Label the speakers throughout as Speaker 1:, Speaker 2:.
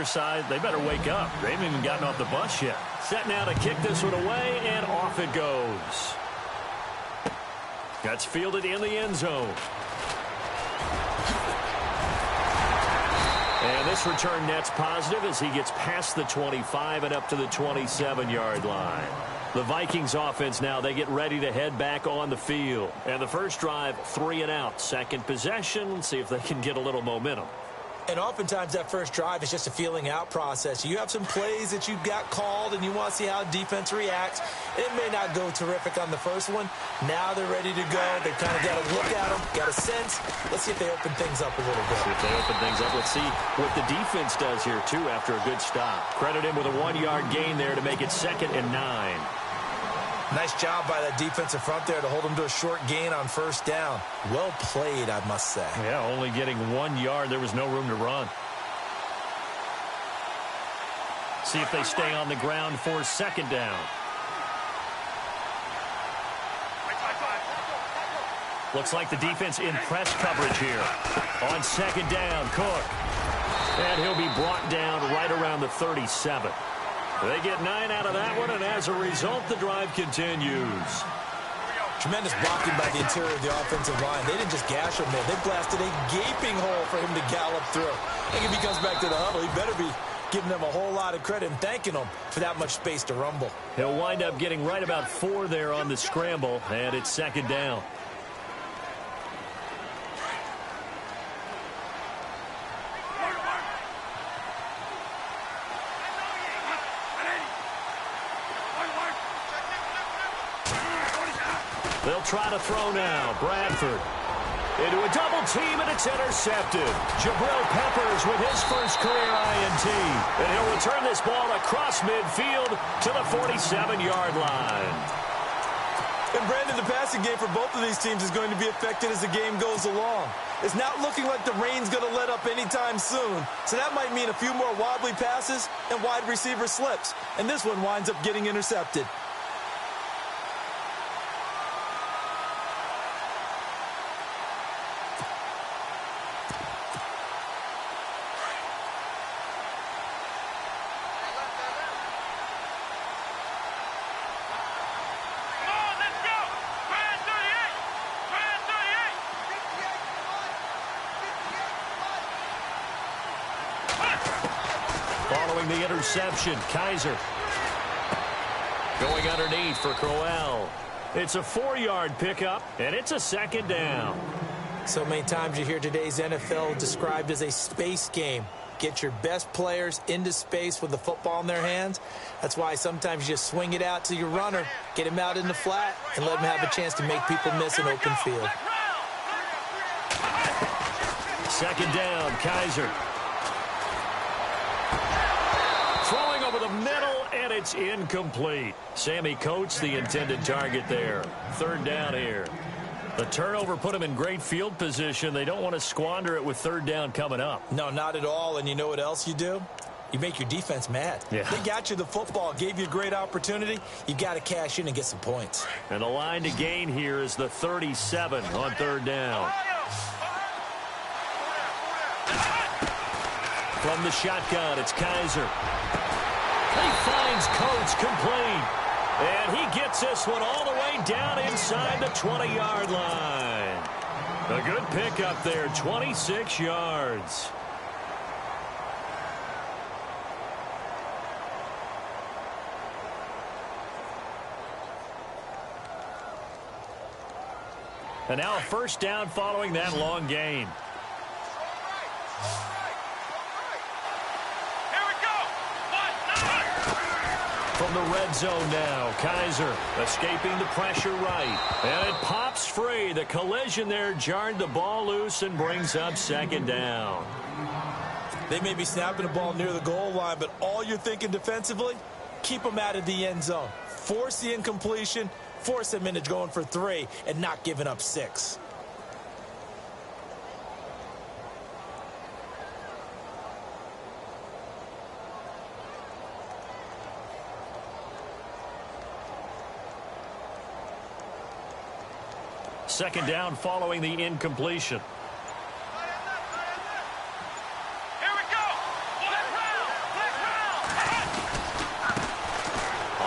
Speaker 1: side, they better wake up. They haven't even gotten off the bus yet. Set now to kick this one away, and off it goes. That's fielded in the end zone. And this return net's positive as he gets past the 25 and up to the 27-yard line. The Vikings offense now, they get ready to head back on the field. And the first drive, 3 and out. Second possession, see if they can get a little momentum.
Speaker 2: And oftentimes that first drive is just a feeling out process. You have some plays that you've got called and you want to see how defense reacts. It may not go terrific on the first one. Now they're ready to go. They've kind of got to look at them, got a sense. Let's see if they open things up a little bit.
Speaker 1: See if they open things up. Let's see what the defense does here, too, after a good stop. Credit him with a 1-yard gain there to make it 2nd and 9.
Speaker 2: Nice job by that defensive front there to hold them to a short gain on first down. Well played, I must say.
Speaker 1: Yeah, only getting 1 yard. There was no room to run. See if they stay on the ground for 2nd down. Looks like the defense in press coverage here. On 2nd down, Cook. And he'll be brought down right around the 37. They get 9 out of that one, and as a result, the drive continues.
Speaker 2: Tremendous blocking by the interior of the offensive line. They didn't just gash him there. They blasted a gaping hole for him to gallop through. I think if he comes back to the huddle, he better be giving them a whole lot of credit and thanking them for that much space to rumble.
Speaker 1: He'll wind up getting right about 4 there on the scramble, and it's 2nd down. They'll try to throw now. Bradford into a double team, and it's intercepted. Jabril Peppers with his first career INT. And he'll return this ball across midfield to the 47-yard line.
Speaker 2: And Brandon, the passing game for both of these teams is going to be affected as the game goes along. It's not looking like the rain's going to let up anytime soon. So that might mean a few more wobbly passes and wide receiver slips. And this one winds up getting intercepted.
Speaker 1: Following the interception, Kaiser going underneath for Crowell. It's a 4-yard pickup, and it's a 2nd down.
Speaker 2: So many times you hear today's NFL described as a space game. Get your best players into space with the football in their hands. That's why sometimes you just swing it out to your runner, get him out in the flat, and let him have a chance to make people miss an open field.
Speaker 1: 2nd down, Kaiser. Throwing over the middle, and it's incomplete. Sammy Coates, the intended target there. 3rd down here. The turnover put them in great field position. They don't want to squander it with 3rd down coming up.
Speaker 2: No, not at all. And you know what else you do? You make your defense mad.
Speaker 1: Yeah.
Speaker 2: They got you the football, gave you a great opportunity. You got to cash in and get some points.
Speaker 1: And the line to gain here is the 37 on 3rd down. From the shotgun, it's Kaiser. He finds Coates complete. And he gets this one all the way down inside the 20-yard line. A good pickup there, 26 yards. And now a 1st down following that long gain. From the red zone now, Kaiser escaping the pressure right. And it pops free. The collision there jarred the ball loose and brings up 2nd down.
Speaker 2: They may be snapping the ball near the goal line, but all you're thinking defensively, keep them out of the end zone. Force the incompletion, force them into going for 3 and not giving up 6.
Speaker 1: Second down following the incompletion.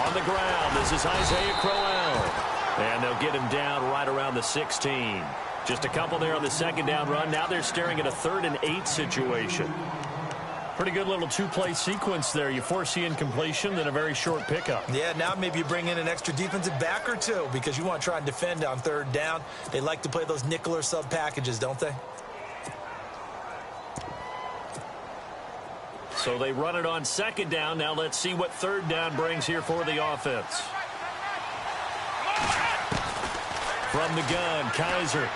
Speaker 1: On the ground, this is Isaiah Crowell. And they'll get him down right around the 16. Just a couple there on the second down run. Now they're staring at a 3rd and 8 situation. Pretty good little two-play sequence there. You force the incompletion, then a very short pickup.
Speaker 2: Yeah, now maybe you bring in an extra defensive back or two because you want to try and defend on 3rd down. They like to play those nickel or sub packages, don't they?
Speaker 1: So they run it on 2nd down. Now let's see what 3rd down brings here for the offense. From the gun, Kaiser.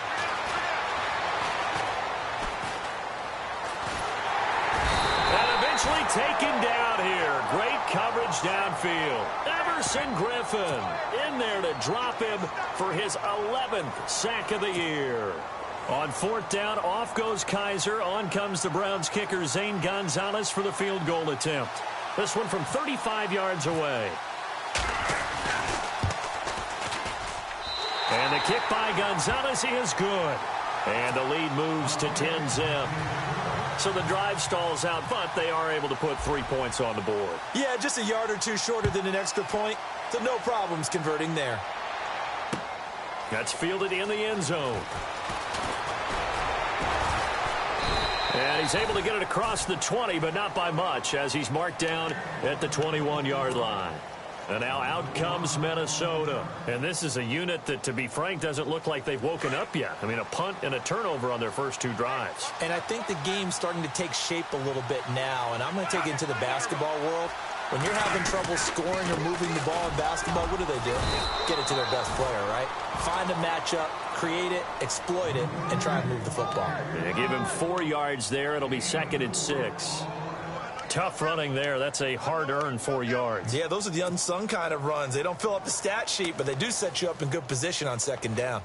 Speaker 1: Taken down here. Great coverage downfield. Everson Griffin in there to drop him for his 11th sack of the year. On 4th down, off goes Kaiser. On comes the Browns kicker, Zane Gonzalez, for the field goal attempt. This one from 35 yards away. And the kick by Gonzalez is good. And the lead moves to 10-zip. So the drive stalls out, but they are able to put 3 points on the board.
Speaker 2: Yeah, just a yard or two shorter than an extra point, so no problems converting there.
Speaker 1: That's fielded in the end zone. And he's able to get it across the 20, but not by much, as he's marked down at the 21-yard line. And now out comes Minnesota. And this is a unit that, to be frank, doesn't look like they've woken up yet. I mean, a punt and a turnover on their first 2 drives.
Speaker 2: And I think the game's starting to take shape a little bit now. And I'm going to take it into the basketball world. When you're having trouble scoring or moving the ball in basketball, what do? Get it to their best player, right? Find a matchup, create it, exploit it, and try and move the football.
Speaker 1: They give him 4 yards there. It'll be 2nd and 6. Tough running there. That's a hard-earned 4 yards.
Speaker 2: Yeah, those are the unsung kind of runs. They don't fill up the stat sheet, but they do set you up in good position on 2nd down.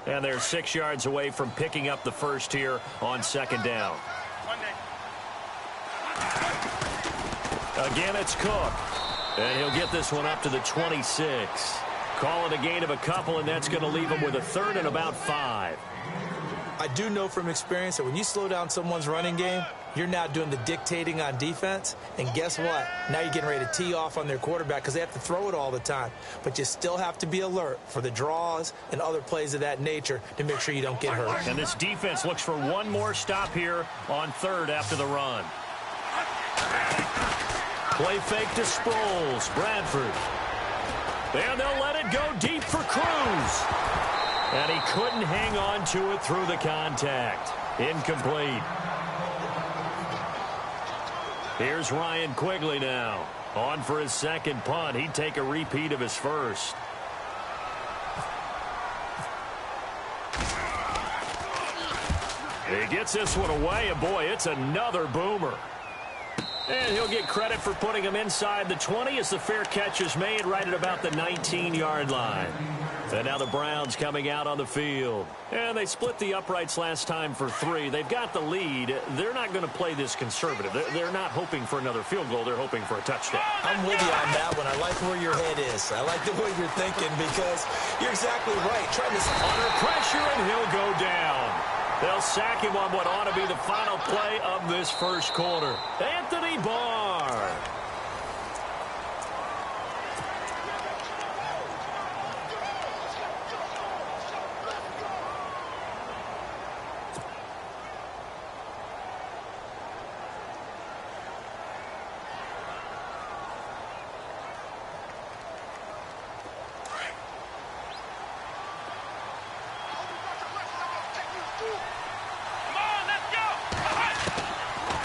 Speaker 1: And they're 6 yards away from picking up the first here on 2nd down. Again, it's Cook. And he'll get this one up to the 26. Call it a gain of a couple, and that's going to leave him with a 3rd and about 5.
Speaker 2: I do know from experience that when you slow down someone's running game, you're now doing the dictating on defense. And guess what? Now you're getting ready to tee off on their quarterback because they have to throw it all the time. But you still have to be alert for the draws and other plays of that nature to make sure you don't get hurt.
Speaker 1: And this defense looks for one more stop here on 3rd after the run. Play fake to Sproles. Bradford. And they'll let it go deep for Cruz. And he couldn't hang on to it through the contact. Incomplete. Here's Ryan Quigley now. On for his 2nd punt. He'd take a repeat of his first. He gets this one away, and boy, it's another boomer. And he'll get credit for putting him inside the 20 as the fair catch is made right at about the 19-yard line. And now the Browns coming out on the field. And they split the uprights last time for 3. They've got the lead. They're not going to play this conservative. They're not hoping for another field goal. They're hoping for a touchdown.
Speaker 2: I'm with you on that one. I like where your head is. I like the way you're thinking because you're exactly right. Trying to
Speaker 1: under pressure, and he'll go down. They'll sack him on what ought to be the final play of this first quarter. Anthony Barr.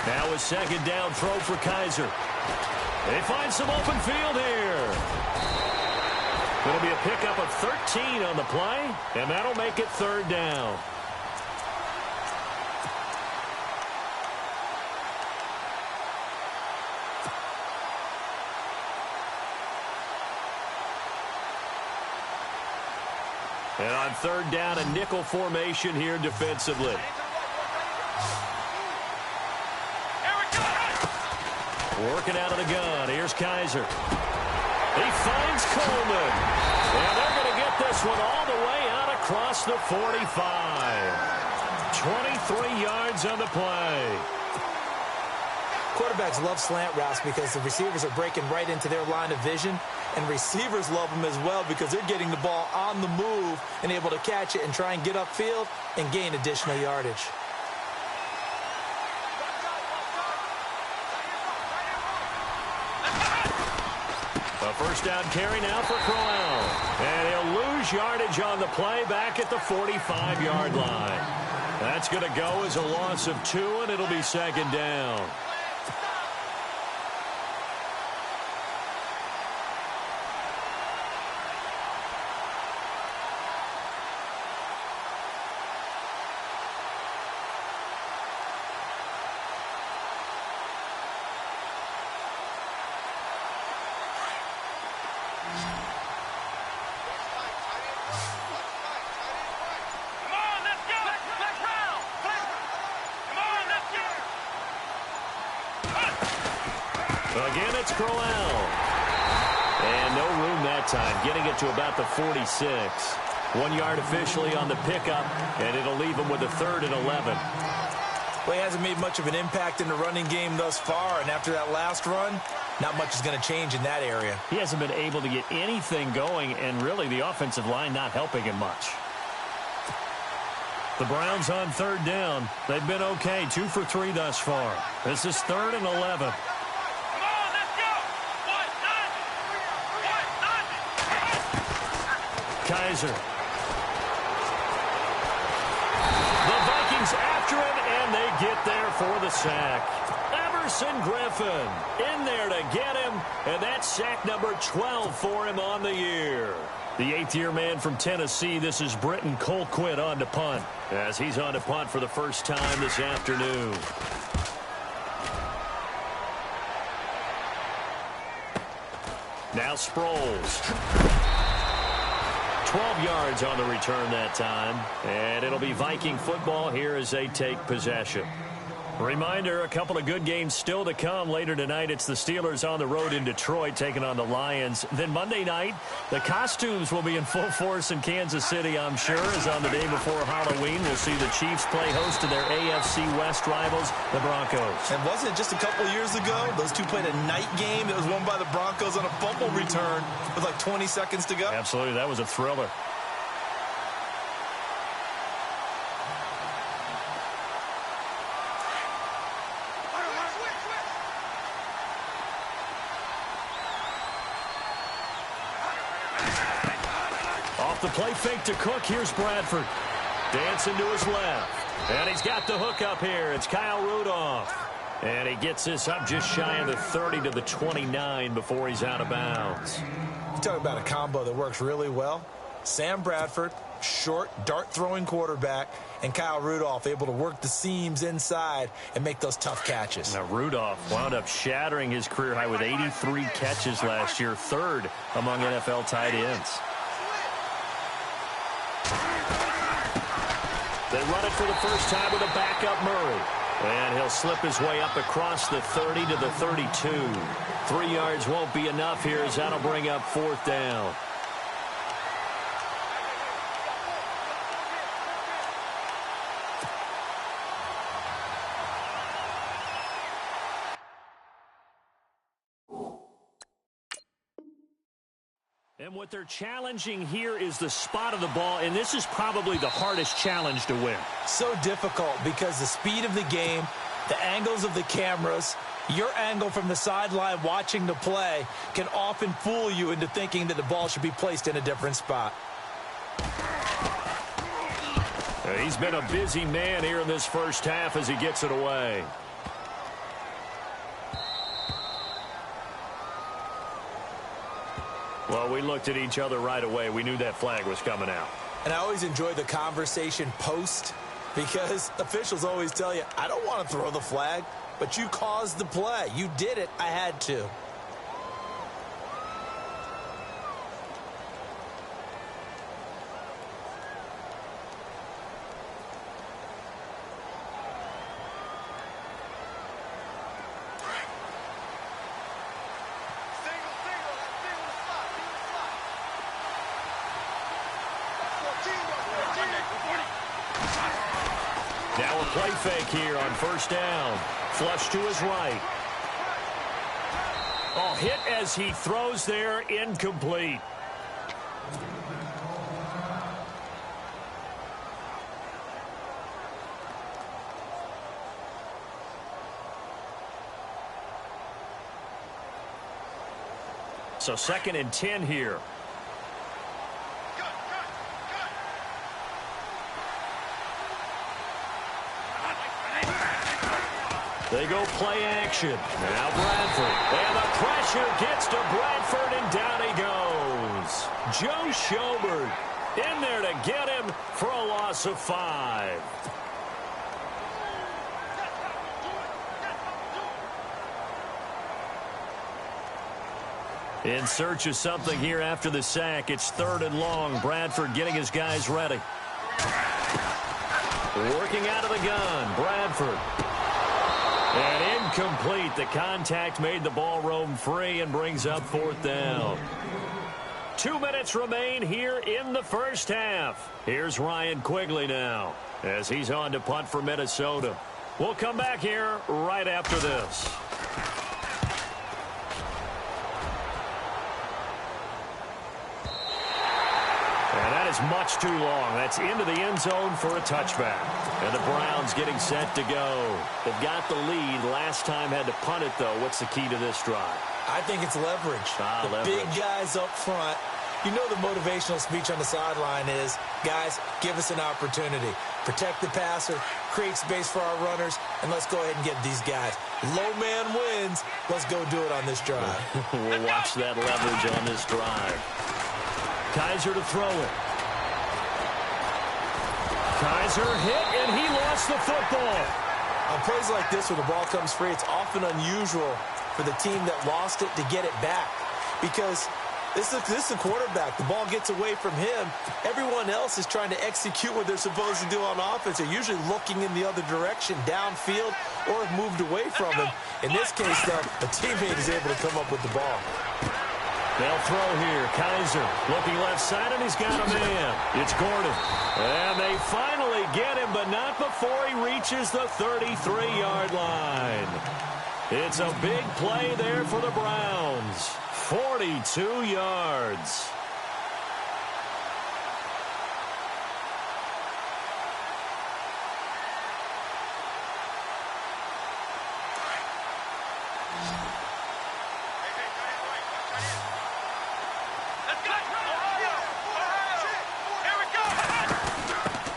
Speaker 1: Now a 2nd down throw for Kaiser. They find some open field here. It'll be a pickup of 13 on the play, and that'll make it 3rd down. And on 3rd down, a nickel formation here defensively. Working out of the gun. Here's Kaiser. He finds Coleman. And they're going to get this one all the way out across the 45. 23 yards on the play.
Speaker 2: Quarterbacks love slant routes because the receivers are breaking right into their line of vision, and receivers love them as well because they're getting the ball on the move and able to catch it and try and get upfield and gain additional yardage.
Speaker 1: A first down carry now for Crowell. And he'll lose yardage on the play back at the 45-yard line. That's going to go as a loss of 2, and it'll be second down. Again, it's Crowell. And no room that time, getting it to about the 46. 1 yard officially on the pickup, and it'll leave him with a 3rd and 11.
Speaker 2: Well, he hasn't made much of an impact in the running game thus far, and after that last run, not much is going to change in that area.
Speaker 1: He hasn't been able to get anything going, and really the offensive line not helping him much. The Browns on 3rd down. They've been okay, 2 for 3 thus far. This is 3rd and 11. Kaiser. The Vikings after him, and they get there for the sack. Everson Griffin in there to get him, and that's sack number 12 for him on the year. The 8th-year man from Tennessee, this is Britton Colquitt on to punt, as he's on to punt for the first time this afternoon. Now Sproles. 12 yards on the return that time, and it'll be Viking football here as they take possession. Reminder, a couple of good games still to come. Later tonight, it's the Steelers on the road in Detroit taking on the Lions. Then Monday night, the costumes will be in full force in Kansas City, I'm sure, as on the day before Halloween, we'll see the Chiefs play host to their AFC West rivals, the Broncos.
Speaker 2: And wasn't it just a couple years ago, those two played a night game that was won by the Broncos on a fumble return with like 20 seconds to go?
Speaker 1: Absolutely, that was a thriller. The play fake to Cook. Here's Bradford. Dancing to his left. And he's got the hook up here. It's Kyle Rudolph. And he gets this up just shy of the 30 to the 29 before he's out of bounds.
Speaker 2: You talk about a combo that works really well. Sam Bradford, short, dart-throwing quarterback, and Kyle Rudolph able to work the seams inside and make those tough catches.
Speaker 1: Now, Rudolph wound up shattering his career high with 83 catches last year, 3rd among NFL tight ends. They run it for the first time with a backup Murray. And he'll slip his way up across the 30 to the 32. 3 yards won't be enough here as that'll bring up 4th down. And what they're challenging here is the spot of the ball, and this is probably the hardest challenge to win.
Speaker 2: So difficult because the speed of the game, the angles of the cameras, your angle from the sideline watching the play can often fool you into thinking that the ball should be placed in a different spot.
Speaker 1: He's been a busy man here in this first half as he gets it away. Well, we looked at each other right away. We knew that flag was coming out.
Speaker 2: And I always enjoy the conversation post because officials always tell you, I don't want to throw the flag, but you caused the play. You did it. I had to.
Speaker 1: Now a play fake here on first down. Flush to his right. Oh, hit as he throws there, incomplete. So 2nd and 10 here. They go play action. Now Bradford. And the pressure gets to Bradford, and down he goes. Joe Schobert in there to get him for a loss of 5. In search of something here after the sack. It's 3rd and long. Bradford getting his guys ready. Working out of the gun. Bradford. And incomplete. The contact made the ball roam free and brings up 4th down. 2 minutes remain here in the first half. Here's Ryan Quigley now as he's on to punt for Minnesota. We'll come back here right after this. And that is much too long. That's into the end zone for a touchback. And the Browns getting set to go. They've got the lead. Last time had to punt it, though. What's the key to this drive?
Speaker 2: I think it's leverage. The big guys up front. You know the motivational speech on the sideline is, guys, give us an opportunity. Protect the passer, create space for our runners, and let's go ahead and get these guys. Low man wins. Let's go do it on this drive.
Speaker 1: We'll watch that leverage on this drive. Kizer to throw it. Kizer hit, and he lost the football.
Speaker 2: On plays like this where the ball comes free, it's often unusual for the team that lost it to get it back. Because this is the quarterback. The ball gets away from him. Everyone else is trying to execute what they're supposed to do on offense. They're usually looking in the other direction, downfield, or have moved away from him. In this case, though, a teammate is able to come up with the ball.
Speaker 1: They'll throw here. Kizer looking left side, and he's got a man. It's Gordon. And they finally get him, but not before he reaches the 33-yard line. It's a big play there for the Browns. 42 yards.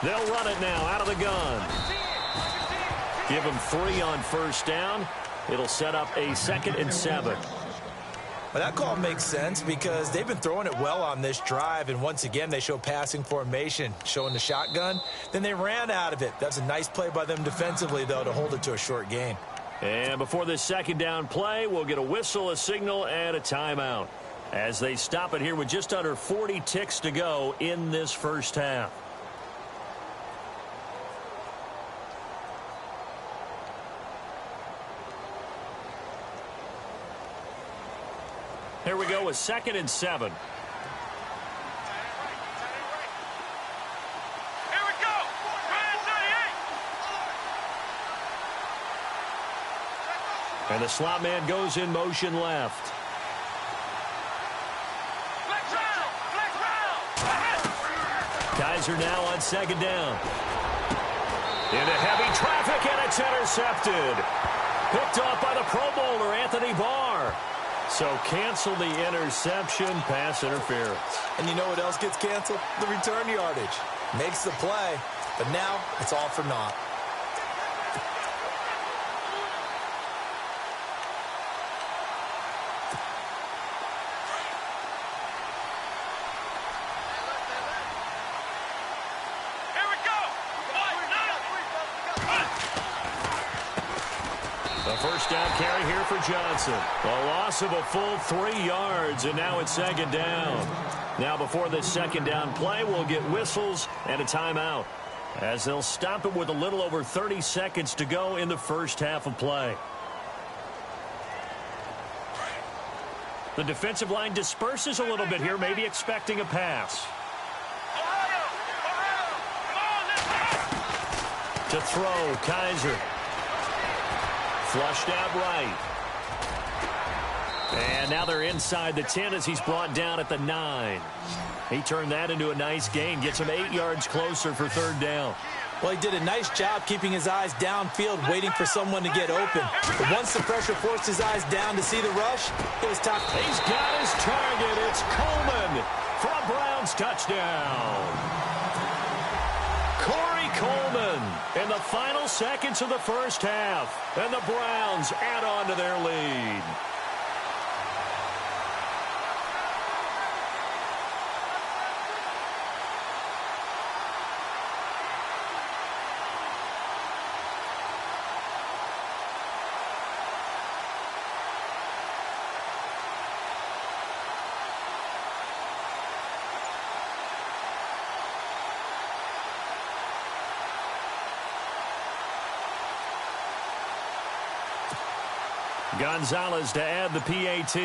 Speaker 1: They'll run it now out of the gun. Give them 3 on first down. It'll set up a 2nd and 7.
Speaker 2: Well, that call makes sense because they've been throwing it well on this drive, and once again they show passing formation, showing the shotgun. Then they ran out of it. That's a nice play by them defensively, though, to hold it to a short gain.
Speaker 1: And before this 2nd down play, we'll get a whistle, a signal, and a timeout as they stop it here with just under 40 ticks to go in this first half. Here we go with 2nd and 7.
Speaker 3: Here we go.
Speaker 1: And the slot man goes in motion left. Kizer now on 2nd down. Into heavy traffic, and it's intercepted. Picked off by the Pro Bowler, Anthony Barr. So cancel the interception, pass interference.
Speaker 2: And you know what else gets canceled? The return yardage. Makes the play, but now it's all for naught.
Speaker 1: First down carry here for Johnson. A loss of a full 3 yards, and now it's 2nd down. Now before this 2nd down play, we'll get whistles and a timeout as they'll stop it with a little over 30 seconds to go in the first half of play. The defensive line disperses a little bit here, maybe expecting a pass. To throw, Kizer. Flushed out right. And now they're inside the 10 as he's brought down at the 9. He turned that into a nice gain. Gets him 8 yards closer for third down.
Speaker 2: Well, he did a nice job keeping his eyes downfield, waiting for someone to get open. But once the pressure forced his eyes down to see the rush, it was tough.
Speaker 1: He's got his target. It's Coleman for a Browns touchdown. Corey Coleman in the final seconds of the first half. And the Browns add on to their lead. Gonzalez to add the PAT.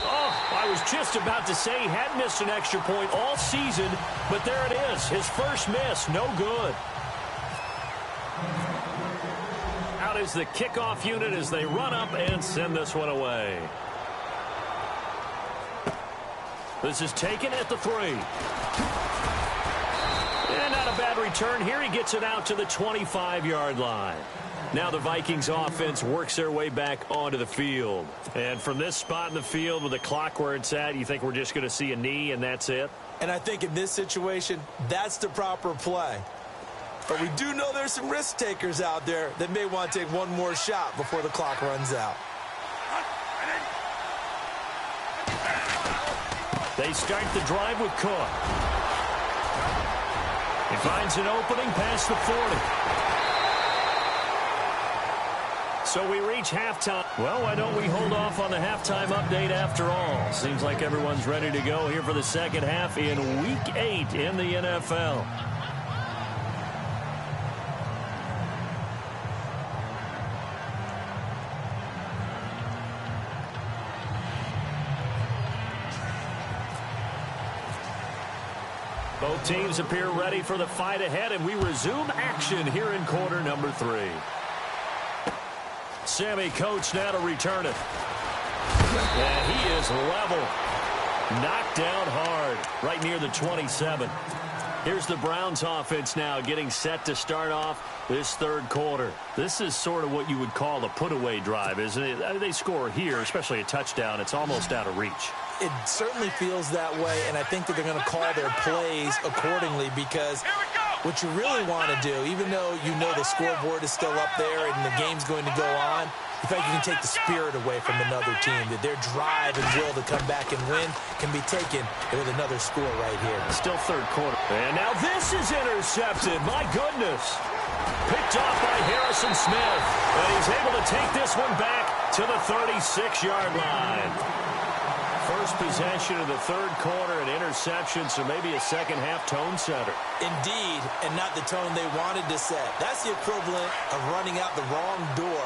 Speaker 1: Oh, I was just about to say he hadn't missed an extra point all season, but there it is. His first miss, no good. Out is the kickoff unit as they run up and send this one away. This is taken at the 3. And not a bad return here. He gets it out to the 25-yard line. Now the Vikings offense works their way back onto the field. And from this spot in the field with the clock where it's at, you think we're just going to see a knee and that's it?
Speaker 2: And I think in this situation, that's the proper play. But we do know there's some risk takers out there that may want to take one more shot before the clock runs out.
Speaker 1: They start the drive with Cook. He finds an opening past the 40. So we reach halftime. Well, why don't we hold off on the halftime update after all? Seems like everyone's ready to go here for the second half in Week 8 in the NFL. Both teams appear ready for the fight ahead, and we resume action here in quarter number 3. Sammy Coates now to return it. And he is level. Knocked down hard right near the 27. Here's the Browns offense now getting set to start off this third quarter. This is sort of what you would call a put-away drive, isn't it? They score here, especially a touchdown. It's almost out of reach.
Speaker 2: It certainly feels that way, and I think that they're going to call their plays accordingly because what you really want to do, even though you know the scoreboard is still up there and the game's going to go on, in fact, you can take the spirit away from another team, that their drive and will to come back and win can be taken with another score right here.
Speaker 1: Still third quarter. And now this is intercepted. My goodness. Picked off by Harrison Smith. And he's able to take this one back to the 36-yard line. First possession of the third quarter, an interception, so maybe a second-half tone setter.
Speaker 2: Indeed, and not the tone they wanted to set. That's the equivalent of running out the wrong door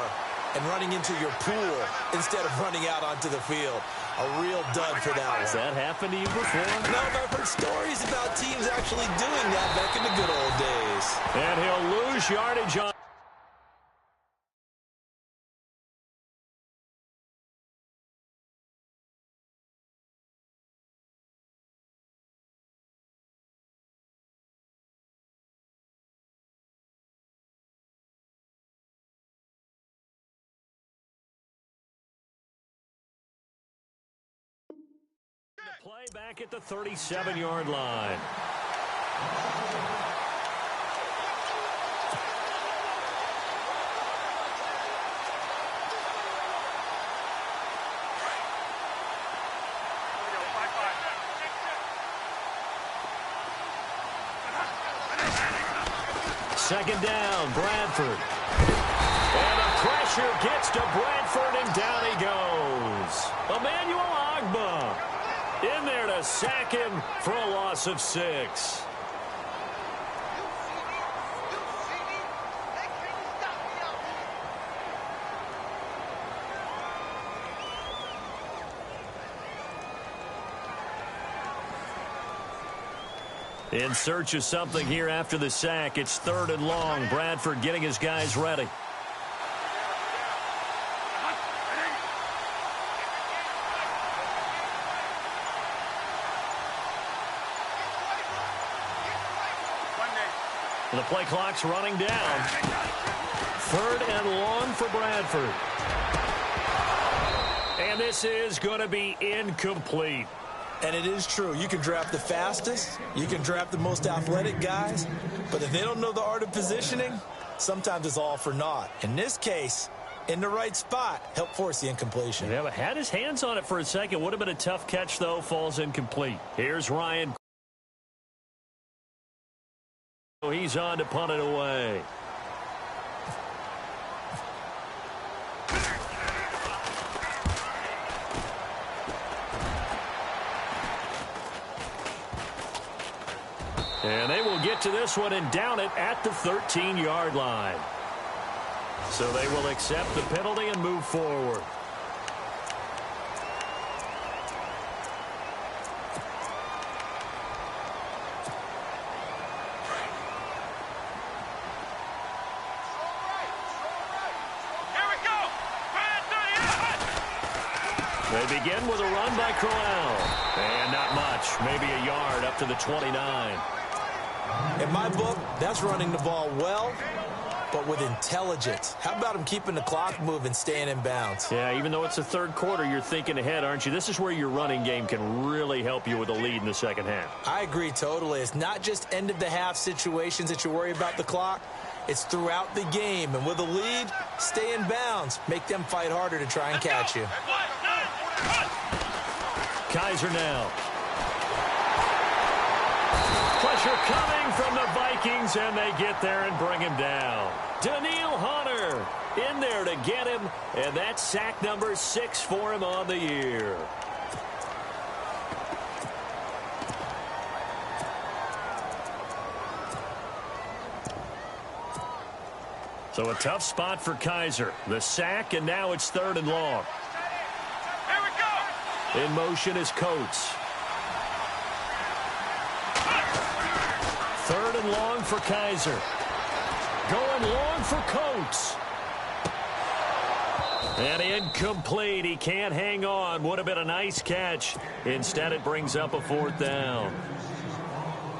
Speaker 2: and running into your pool instead of running out onto the field. A real dud for that one.
Speaker 1: Has that happened to you before?
Speaker 2: No, but I've heard stories about teams actually doing that back in the good old days.
Speaker 1: And he'll lose yardage on. The play back at the 37-yard line. Second down, Bradford. And the pressure gets to Bradford, and down he goes. Emmanuel Ogbah in there to sack him for a loss of 6. In search of something here after the sack. It's 3rd and long. Bradford getting his guys ready. The play clock's running down. 3rd and long for Bradford. And this is going to be incomplete.
Speaker 2: And it is true. You can draft the fastest. You can draft the most athletic guys. But if they don't know the art of positioning, sometimes it's all for naught. In this case, in the right spot, help force the incompletion.
Speaker 1: Yeah, but had his hands on it for a second. Would have been a tough catch, though. Falls incomplete. Here's Ryan. He's on to punt it away. And they will get to this one and down it at the 13-yard line. So they will accept the penalty and move forward. They begin with a run by Crowell. And not much. Maybe a yard up to the 29.
Speaker 2: In my book, that's running the ball well, but with intelligence. How about him keeping the clock moving, staying in bounds?
Speaker 1: Yeah, even though it's the 3rd quarter, you're thinking ahead, aren't you? This is where your running game can really help you with a lead in the second half.
Speaker 2: I agree totally. It's not just end-of-the-half situations that you worry about the clock. It's throughout the game. And with a lead, stay in bounds. Make them fight harder to try and catch you.
Speaker 1: Kizer now. Pressure coming from the Vikings, and they get there and bring him down. Danielle Hunter in there to get him, and that's sack number 6 for him on the year. So a tough spot for Kizer. The sack, and now it's 3rd and long.
Speaker 3: Here we go.
Speaker 1: In motion is Coates. 3rd and long for Kizer. Going long for Coates. And incomplete. He can't hang on. Would have been a nice catch. Instead, it brings up a 4th down.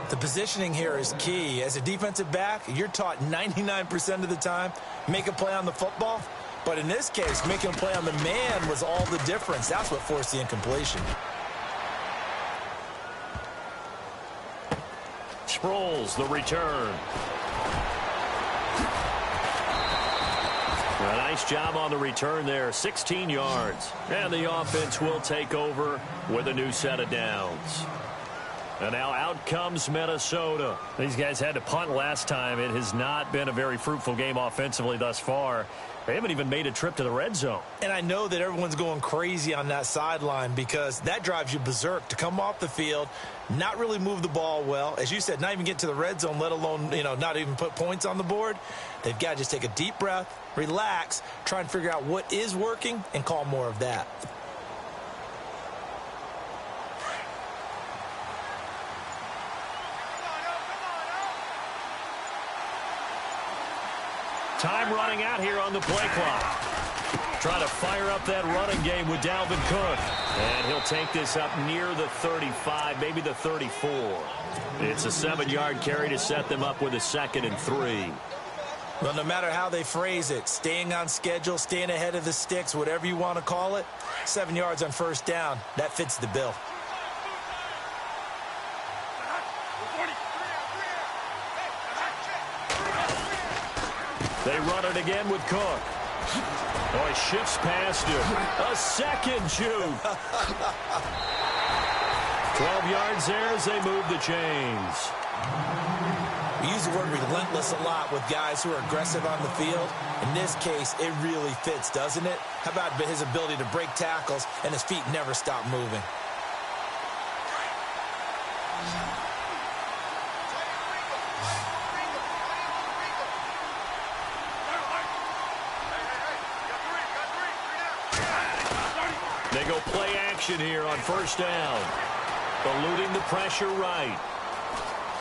Speaker 2: The positioning here is key. As a defensive back, you're taught 99% of the time, make a play on the football. But in this case, making a play on the man was all the difference. That's what forced the incompletion.
Speaker 1: Sproles, the return. A nice job on the return there, 16 yards. And the offense will take over with a new set of downs. And now out comes Minnesota. These guys had to punt last time. It has not been a very fruitful game offensively thus far. They haven't even made a trip to the red zone.
Speaker 2: And I know that everyone's going crazy on that sideline because that drives you berserk to come off the field, not really move the ball well. As you said, not even get to the red zone, let alone, not even put points on the board. They've got to just take a deep breath, relax, try and figure out what is working and call more of that.
Speaker 1: Time running out here on the play clock. Trying to fire up that running game with Dalvin Cook. And he'll take this up near the 35, maybe the 34. It's a 7-yard carry to set them up with a 2nd and 3.
Speaker 2: Well, no matter how they phrase it, staying on schedule, staying ahead of the sticks, whatever you want to call it, 7 yards on 1st down, that fits the bill.
Speaker 1: They run it again with Cook. Oh, he shifts past him. A second shoot. 12 yards there as they move the chains.
Speaker 2: We use the word relentless a lot with guys who are aggressive on the field. In this case, it really fits, doesn't it? How about his ability to break tackles and his feet never stop moving?
Speaker 1: They go play action here on 1st down. Eluding the pressure right.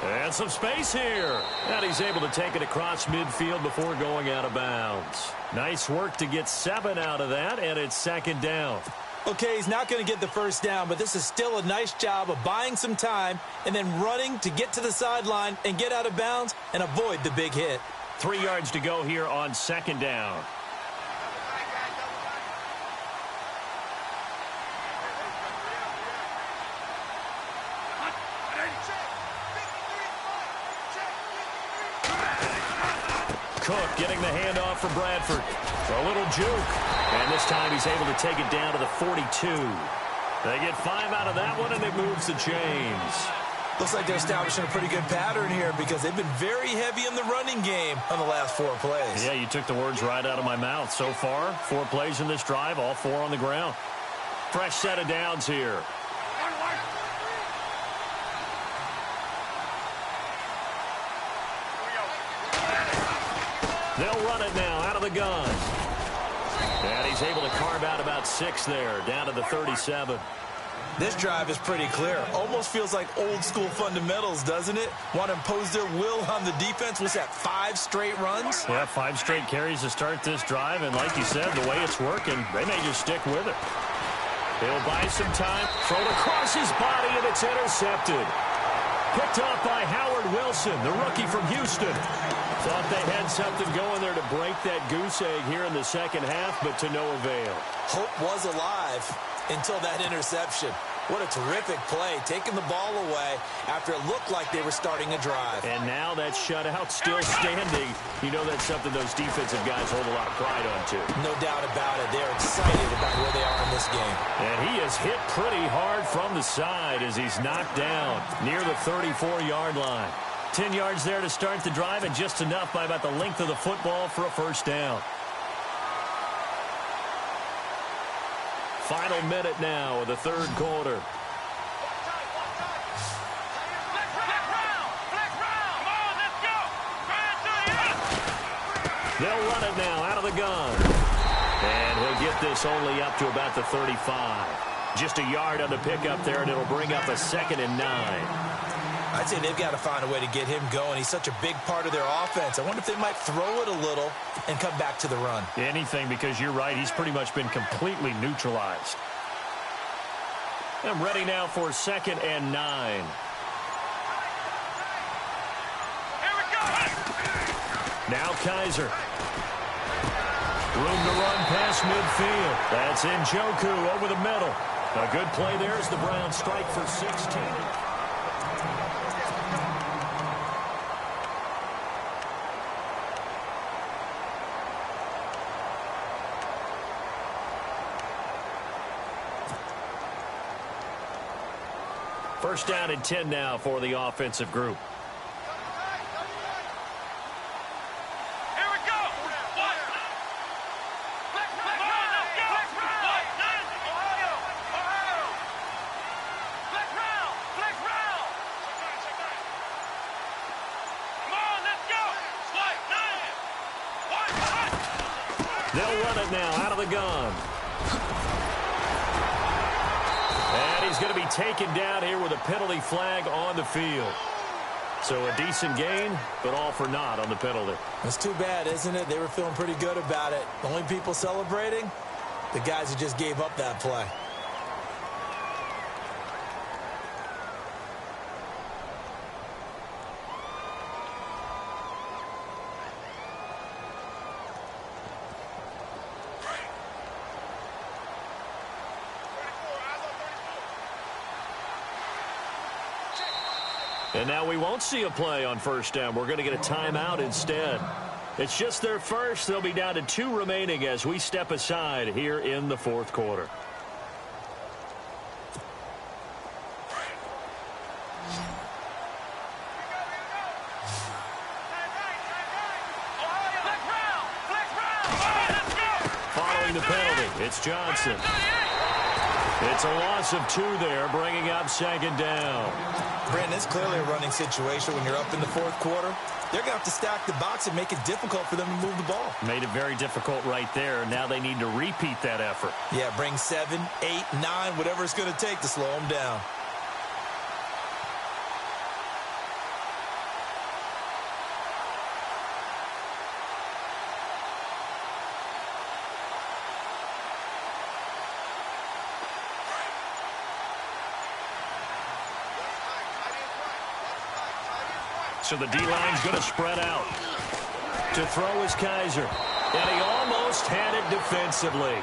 Speaker 1: And some space here. And he's able to take it across midfield before going out of bounds. Nice work to get 7 out of that, and it's second down.
Speaker 2: Okay, he's not going to get the first down, but this is still a nice job of buying some time and then running to get to the sideline and get out of bounds and avoid the big hit.
Speaker 1: 3 yards to go here on second down. Cook getting the handoff from Bradford. A little juke. And this time he's able to take it down to the 42. They get 5 out of that one, and it moves the chains.
Speaker 2: Looks like they're establishing a pretty good pattern here because they've been very heavy in the running game on the last 4 plays.
Speaker 1: Yeah, you took the words right out of my mouth. So far, 4 plays in this drive, all 4 on the ground. Fresh set of downs here. They'll run it now out of the gun. And he's able to carve out about 6 there, down to the 37.
Speaker 2: This drive is pretty clear. Almost feels like old school fundamentals, doesn't it? Want to impose their will on the defense. Was that 5 straight runs?
Speaker 1: Yeah, 5 straight carries to start this drive. And like you said, the way it's working, they may just stick with it. They'll buy some time. Throw it across his body, and it's intercepted. Picked off by Howard Wilson, the rookie from Houston. Thought they had something going there to break that goose egg here in the second half, but to no avail.
Speaker 2: Hope was alive until that interception. What a terrific play, taking the ball away after it looked like they were starting a drive.
Speaker 1: And now that shutout still standing. You know that's something those defensive guys hold a lot of pride on, too.
Speaker 2: No doubt about it. They're excited about where they are in this game.
Speaker 1: And he is hit pretty hard from the side as he's knocked down near the 34-yard line. 10 yards there to start the drive, and just enough by about the length of the football for a first down. Final minute now of the third quarter. They'll run it now out of the gun. And he'll get this only up to about the 35. Just a yard on the pickup there, and it'll bring up a 2nd and 9.
Speaker 2: I'd say they've got to find a way to get him going. He's such a big part of their offense. I wonder if they might throw it a little and come back to the run.
Speaker 1: Anything, because you're right. He's pretty much been completely neutralized. I'm ready now for 2nd and 9.
Speaker 3: Here we go.
Speaker 1: Now Kaiser. Room to run past midfield. That's Njoku over the middle. A good play there as the Browns strike for 16. First down and 10 now for the offensive group.
Speaker 3: Here we go.
Speaker 1: They'll run it now out of the gun. And he's going to be taken down here with a penalty flag on the field. So a decent gain, but all for naught on the penalty.
Speaker 2: It's too bad, isn't it? They were feeling pretty good about it. The only people celebrating, the guys who just gave up that play.
Speaker 1: And now we won't see a play on first down. We're going to get a timeout instead. It's just their first. They'll be down to 2 remaining as we step aside here in the fourth quarter. Following the penalty, it's Johnson. It's a loss of 2 there, bringing up second down.
Speaker 2: Brandon, it's clearly a running situation when you're up in the fourth quarter. They're going to have to stack the box and make it difficult for them to move the ball.
Speaker 1: Made it very difficult right there. Now they need to repeat that effort.
Speaker 2: Yeah, bring 7, 8, 9, whatever it's going to take to slow them down.
Speaker 1: So the D-line's going to spread out. To throw is Kizer. And he almost had it defensively.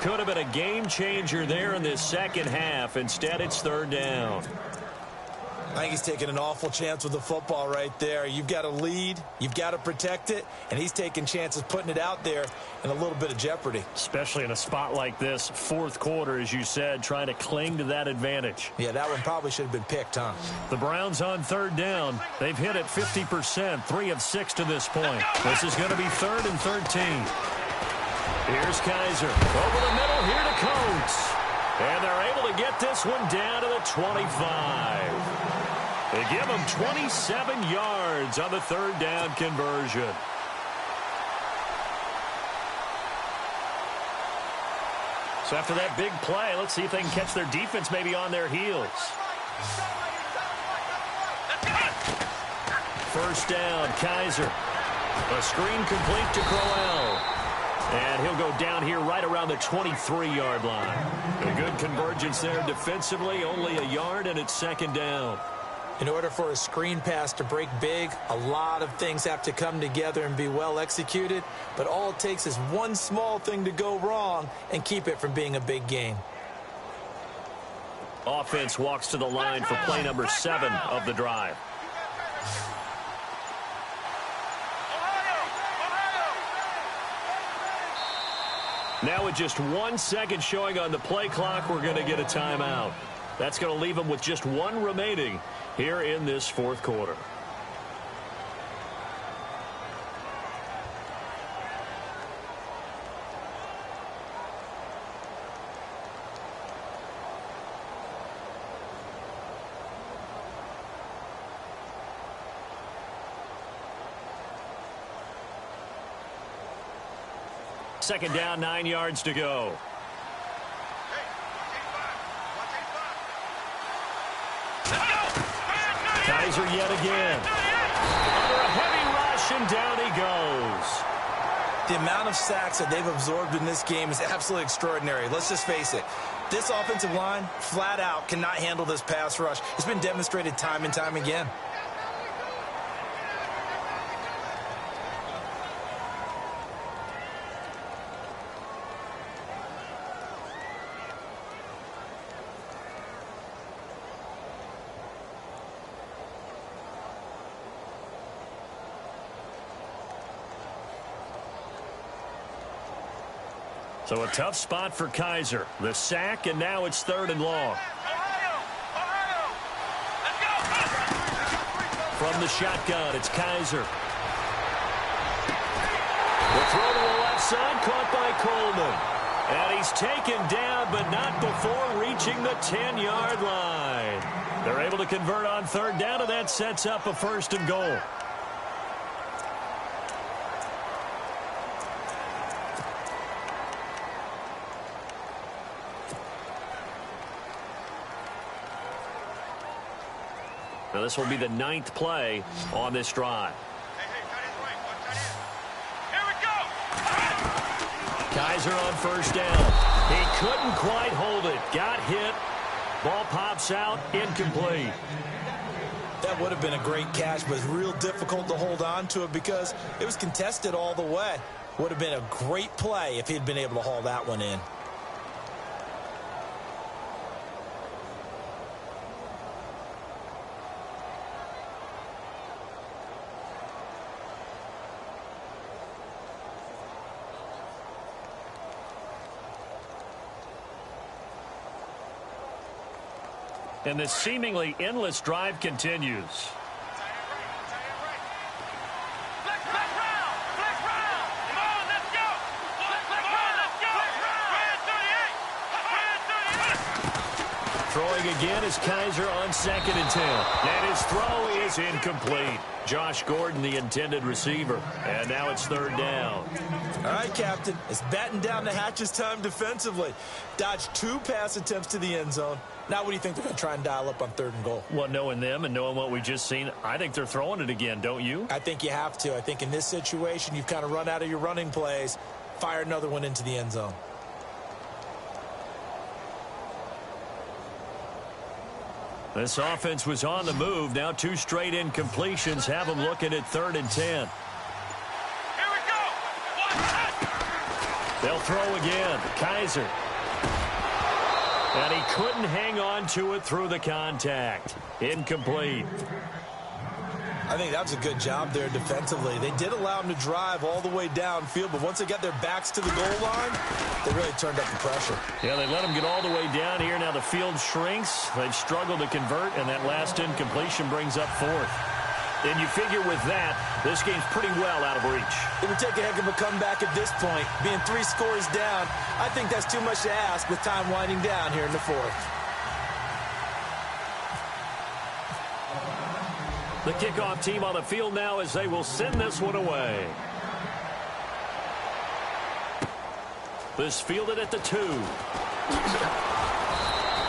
Speaker 1: Could have been a game changer there in this second half. Instead, it's third down.
Speaker 2: I think he's taking an awful chance with the football right there. You've got to lead, you've got to protect it, and he's taking chances putting it out there in a little bit of jeopardy.
Speaker 1: Especially in a spot like this, fourth quarter, as you said, trying to cling to that advantage.
Speaker 2: Yeah, that one probably should have been picked, huh?
Speaker 1: The Browns on third down. They've hit it 50%, 3 of 6 to this point. This is going to be 3rd and 13. Here's Kizer. Over the middle here to Coates. And they're able to get this one down to the 25. They give him 27 yards on the third down conversion. So after that big play, let's see if they can catch their defense maybe on their heels. First down, Kizer. A screen complete to Crowell. And he'll go down here right around the 23-yard line. A good convergence there defensively, only a yard, and it's second down.
Speaker 2: In order for a screen pass to break big, a lot of things have to come together and be well executed. But all it takes is one small thing to go wrong and keep it from being a big gain.
Speaker 1: Offense walks to the line for play number 7 of the drive. Now with just 1 second showing on the play clock, we're going to get a timeout. That's going to leave them with just 1 remaining here in this fourth quarter. Second down, 9 yards to go. Kizer yet again. Under a heavy rush, and down he goes.
Speaker 2: The amount of sacks that they've absorbed in this game is absolutely extraordinary. Let's just face it. This offensive line, flat out, cannot handle this pass rush. It's been demonstrated time and time again.
Speaker 1: So a tough spot for Kizer. The sack, and now it's 3rd and long. From the shotgun, it's Kizer. The throw to the left side, caught by Coleman. And he's taken down, but not before reaching the 10-yard line. They're able to convert on third down, and that sets up a 1st and goal. Now this will be the 9th play on this drive.
Speaker 3: Here we go.
Speaker 1: Kizer on first down. He couldn't quite hold it. Got hit. Ball pops out. Incomplete.
Speaker 2: That would have been a great catch, but it's real difficult to hold on to it because it was contested all the way. Would have been a great play if he'd been able to haul that one in.
Speaker 1: And the seemingly endless drive continues. Throwing again is Kizer on 2nd and 10. And his throw is incomplete. Josh Gordon, the intended receiver. And now it's 3rd down.
Speaker 2: All right, Captain. It's batten down the hatches time defensively. Dodged 2 pass attempts to the end zone. Now what do you think they're going to try and dial up on 3rd and goal?
Speaker 1: Well, knowing them and knowing what we just seen, I think they're throwing it again, don't you?
Speaker 2: I think you have to. I think in this situation, you've kind of run out of your running plays. Fire another one into the end zone.
Speaker 1: This offense was on the move. Now 2 straight incompletions have them looking at 3rd and 10.
Speaker 3: Here we go.
Speaker 1: They'll throw again. Kaiser. And he couldn't hang on to it through the contact. Incomplete.
Speaker 2: I think that was a good job there defensively. They did allow them to drive all the way downfield, but once they got their backs to the goal line, they really turned up the pressure.
Speaker 1: Yeah, they let them get all the way down here. Now the field shrinks. They've struggled to convert, and that last incompletion brings up 4th. And you figure with that, this game's pretty well out of reach.
Speaker 2: It would take a heck of a comeback at this point. Being 3 scores down, I think that's too much to ask with time winding down here in the 4th.
Speaker 1: The kickoff team on the field now as they will send this one away. This fielded at the 2.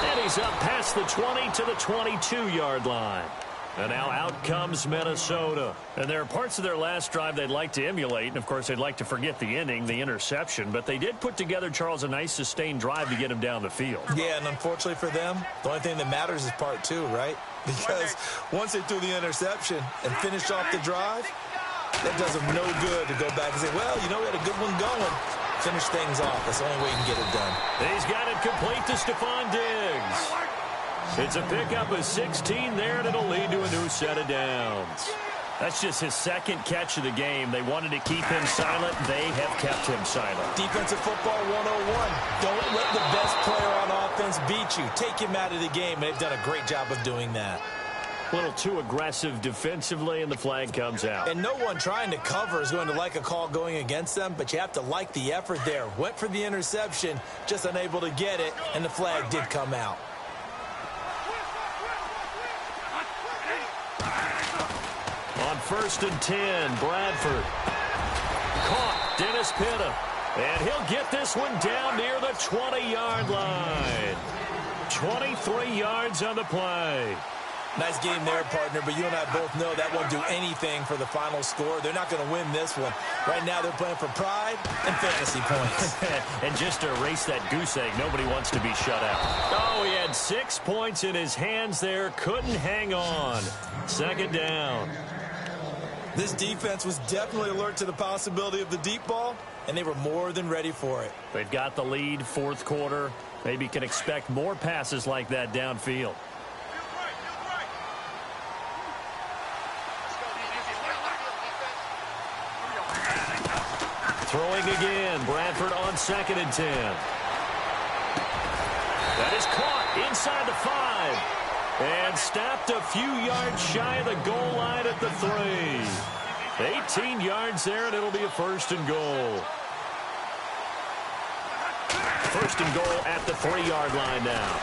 Speaker 1: And he's up past the 20 to the 22-yard line. And now out comes Minnesota. And there are parts of their last drive they'd like to emulate. And, of course, they'd like to forget the ending, the interception. But they did put together, Charles, a nice sustained drive to get him down the field.
Speaker 2: Yeah, and unfortunately for them, the only thing that matters is part 2, right? Because once they threw the interception and finished off the drive, that does them no good to go back and say, well, you know, we had a good one going. Finish things off. That's the only way you can get it done.
Speaker 1: He's got it complete to Stephon Diggs. It's a pickup of 16 there, and it'll lead to a new set of downs. That's just his 2nd catch of the game. They wanted to keep him silent. They have kept him silent.
Speaker 2: Defensive football 101. Don't let the best player on offense beat you. Take him out of the game. They've done a great job of doing that.
Speaker 1: A little too aggressive defensively, and the flag comes out.
Speaker 2: And no one trying to cover is going to like a call going against them, but you have to like the effort there. Went for the interception, just unable to get it, and the flag did come out.
Speaker 1: On 1st and 10, Bradford. Caught, Dennis Pitta. And he'll get this one down near the 20-yard line. 23 yards on the play.
Speaker 2: Nice game there, partner, but you and I both know that won't do anything for the final score. They're not going to win this one. Right now they're playing for pride and fantasy points.
Speaker 1: And just to erase that goose egg, nobody wants to be shut out. Oh, he had 6 points in his hands there. Couldn't hang on. 2nd down.
Speaker 2: This defense was definitely alert to the possibility of the deep ball, and they were more than ready for it.
Speaker 1: They've got the lead, 4th quarter. Maybe can expect more passes like that downfield. Throwing again, Bradford on 2nd and 10. That is caught inside the 5. And stopped a few yards shy of the goal line at the 3. 18 yards there, and it'll be a 1st and goal. 1st and goal at the 3-yard line now.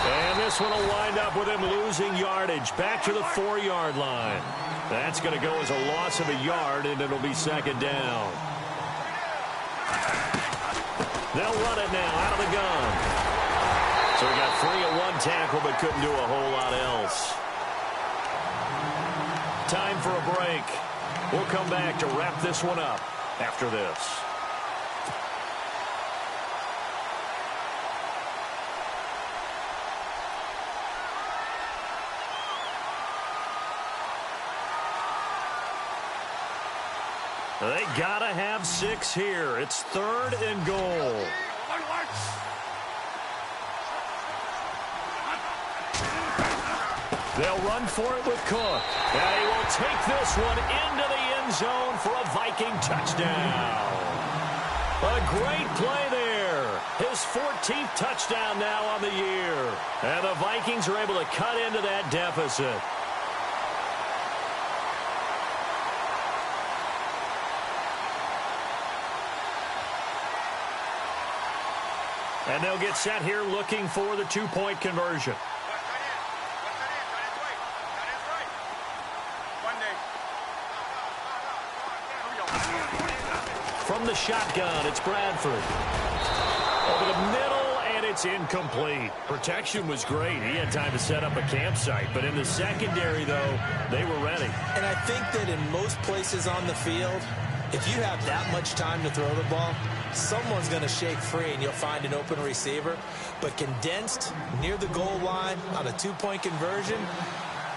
Speaker 1: And this one will wind up with him losing yardage back to the 4-yard line. That's going to go as a loss of a yard, and it'll be 2nd down. They'll run it now out of the gun. So we got 3 at 1 tackle, but couldn't do a whole lot else. Time for a break. We'll come back to wrap this one up after this. They gotta have 6 here. It's 3rd and goal. They'll run for it with Cook. And he will take this one into the end zone for a Viking touchdown. A great play there. His 14th touchdown now on the year. And the Vikings are able to cut into that deficit. And they'll get set here looking for the 2-point conversion. From the shotgun, it's Bradford. Over the middle, and it's incomplete. Protection was great. He had time to set up a campsite. But in the secondary, though, they were ready.
Speaker 2: And I think that in most places on the field, If you have that much time to throw the ball, someone's going to shake free and you'll find an open receiver. But condensed near the goal line on a two-point conversion,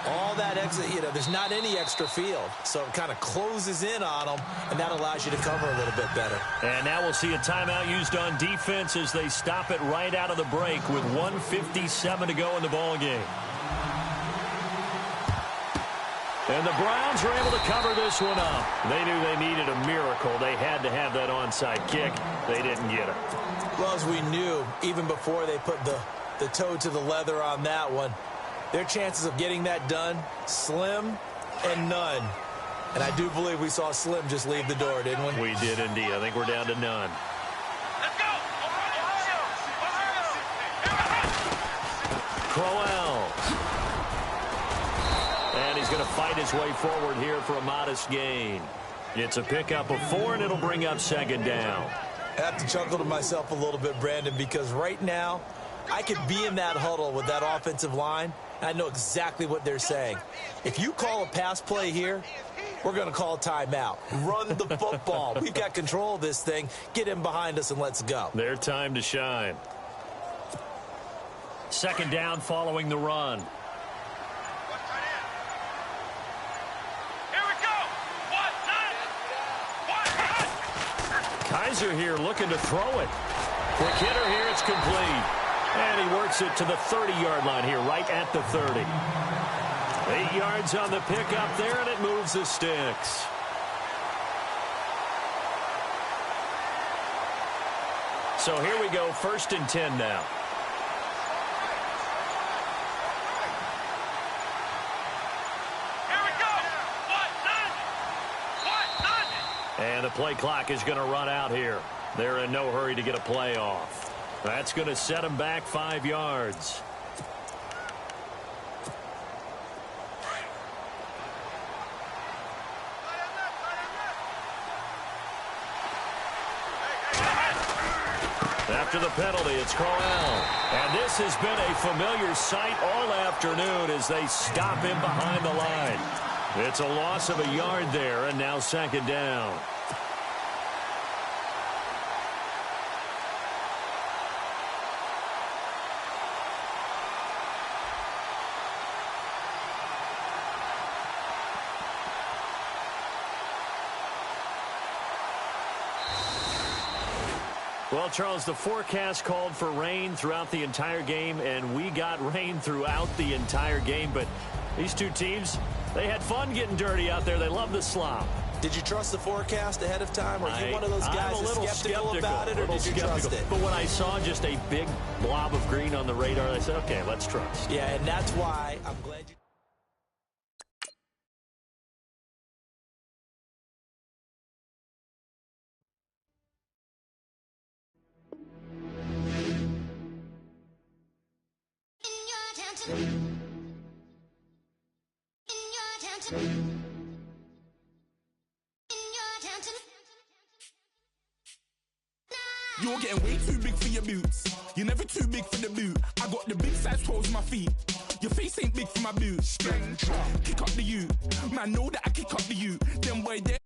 Speaker 2: all that extra, there's not any extra field. So it kind of closes in on them, and that allows you to cover a little bit better.
Speaker 1: And now we'll see a timeout used on defense as they stop it right out of the break with 1:57 to go in the ball game. And the Browns were able to cover this one up. They knew they needed a miracle. They had to have that onside kick. They didn't get it.
Speaker 2: Well, as we knew, even before they put the toe to the leather on that one, their chances of getting that done, slim and none. And I do believe we saw Slim just leave the door, didn't we?
Speaker 1: We did indeed. I think we're down to none.
Speaker 3: Let's go.
Speaker 1: Crowell. And he's going to fight his way forward here for a modest gain. It's a pickup of 4, and it'll bring up second down.
Speaker 2: I have to chuckle to myself a little bit, Brandon, because right now I could be in that huddle with that offensive line. I know exactly what they're saying. If you call a pass play here, we're going to call timeout. Run the football. We've got control of this thing. Get him behind us and let's go.
Speaker 1: Their time to shine. Second down following the run. Kaiser here looking to throw it. Quick hitter here, it's complete. And he works it to the 30-yard line here, right at the 30. 8 yards on the pickup there, and it moves the sticks. So here we go, 1st and 10 now. And the play clock is going to run out here. They're in no hurry to get a play off. That's going to set them back 5 yards. After the penalty, it's Crowell. And this has been a familiar sight all afternoon as they stop him behind the line. It's a loss of a yard there, and now second down. Well, Charles, the forecast called for rain throughout the entire game, and we got rain throughout the entire game. But these two teams, they had fun getting dirty out there. They love the slop.
Speaker 2: Did you trust the forecast ahead of time? Or are you one of those guys
Speaker 1: I'm a little
Speaker 2: skeptical about it, or did you trust it?
Speaker 1: But when I saw just a big blob of green on the radar, I said, okay, let's trust.
Speaker 2: Yeah, and that's why I'm glad you...
Speaker 4: You're getting way too big for your boots. You're never too big for the boot. I got the big size toes on my feet. Your face ain't big for my boots. Kick up the U. Man, know that I kick up the U. Them boy there.